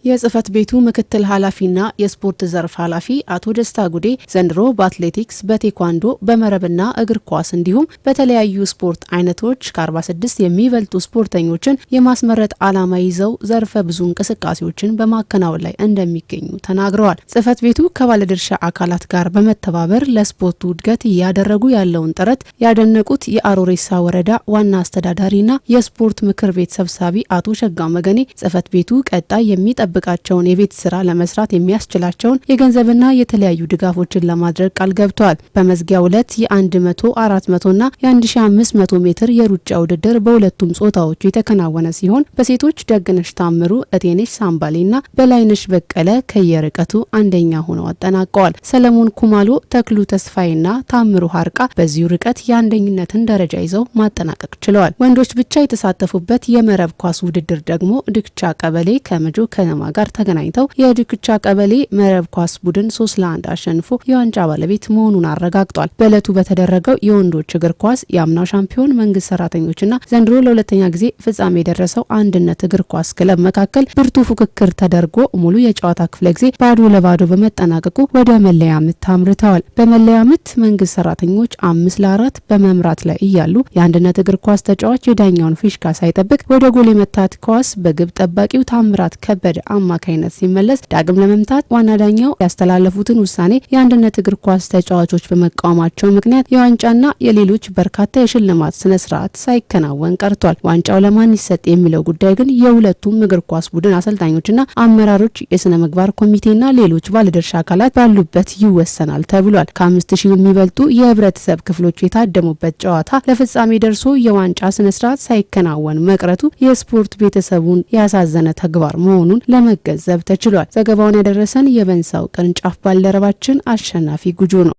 የጽህፈት ቤቱ ምክትል ኃላፊና የስፖርት ዘርፍ ኃላፊ አቶ ደስታ ጉዴ ዘንድሮ በአትሌቲክስ፣ በቴኳንዶ፣ በመረብና እግር ኳስ እንዲሁም በተለያዩ ስፖርት አይነቶች ከ46 የሚበልጡ ስፖርተኞችን የማስመረጥ ዓላማ ይዘው ዘርፈ ብዙ እንቅስቃሴዎችን በማከናወን ላይ እንደሚገኙ ተናግረዋል። ጽህፈት ቤቱ ከባለድርሻ አካላት ጋር በመተባበር ለስፖርቱ እድገት እያደረጉ ያለውን ጥረት ያደነቁት የአሮሬሳ ወረዳ ዋና አስተዳዳሪና የስፖርት ምክር ቤት ሰብሳቢ አቶ ሸጋ መገኔ ጽህፈት ቤቱ ቀጣይ የሚጠብቃቸውን የቤት ስራ ለመስራት የሚያስችላቸውን የገንዘብና የተለያዩ ድጋፎችን ለማድረግ ቃል ገብተዋል። በመዝጊያው ዕለት የ100፣ 400ና የ1500 ሜትር የሩጫ ውድድር በሁለቱም ጾታዎች የተከናወነ ሲሆን በሴቶች ደግነሽ ታምሩ፣ እቴነሽ ሳምባሌና በላይነሽ በቀለ ከየርቀቱ አንደኛ ሆነው አጠናቀዋል። ሰለሞን ኩማሎ፣ ተክሉ ተስፋይና ታምሩ ሀርቃ በዚሁ ርቀት የአንደኝነትን ደረጃ ይዘው ማጠናቀቅ ችለዋል። ወንዶች ብቻ የተሳተፉበት የመረብ ኳስ ውድድር ደግሞ ድክቻ ቀበሌ ከመጆ ከነማ ጋር ተገናኝተው የድክቻ ቀበሌ መረብ ኳስ ቡድን 3-1 አሸንፎ የዋንጫ ባለቤት መሆኑን አረጋግጧል። በዕለቱ በተደረገው የወንዶች እግር ኳስ የአምናው ሻምፒዮን መንግስት ሰራተኞችና ዘንድሮ ለሁለተኛ ጊዜ ፍጻሜ የደረሰው አንድነት እግር ኳስ ክለብ መካከል ብርቱ ፉክክር ተደርጎ ሙሉ የጨዋታ ክፍለ ጊዜ ባዶ ለባዶ በመጠናቀቁ ወደ መለያ ምት አምርተዋል። በመለያ ምት መንግስት ሰራተኞች 5-4 በመምራት ላይ እያሉ የአንድነት እግር ኳስ ተጫዋች የዳኛውን ፊሽካ ሳይጠብቅ ወደ ጎል የመታት ኳስ በግብ ጠባቂው ታምራት ከበደ አማካይነት ሲመለስ ዳግም ለመምታት ዋና ዳኛው ያስተላለፉትን ውሳኔ የአንድነት እግር ኳስ ተጫዋቾች በመቃወማቸው ምክንያት የዋንጫና የሌሎች በርካታ የሽልማት ስነ ስርዓት ሳይከናወን ቀርቷል። ዋንጫው ለማን ይሰጥ የሚለው ጉዳይ ግን የሁለቱም እግር ኳስ ቡድን አሰልጣኞችና አመራሮች፣ የስነ ምግባር ኮሚቴና ሌሎች ባለድርሻ አካላት ባሉበት ይወሰናል ተብሏል። ከ5000 የሚበልጡ የህብረተሰብ ክፍሎች የታደሙበት ጨዋታ ለፍጻሜ ደርሶ የዋንጫ ስነ ስርዓት ሳይከናወን መቅረቱ የስፖርት ቤተሰቡን ያሳዘነ ተግባር መሆኑን ለመገንዘብ ተችሏል። ዘገባውን ያደረሰን የበንሳው ቅርንጫፍ ባልደረባችን አሸናፊ ጉጆ ነው።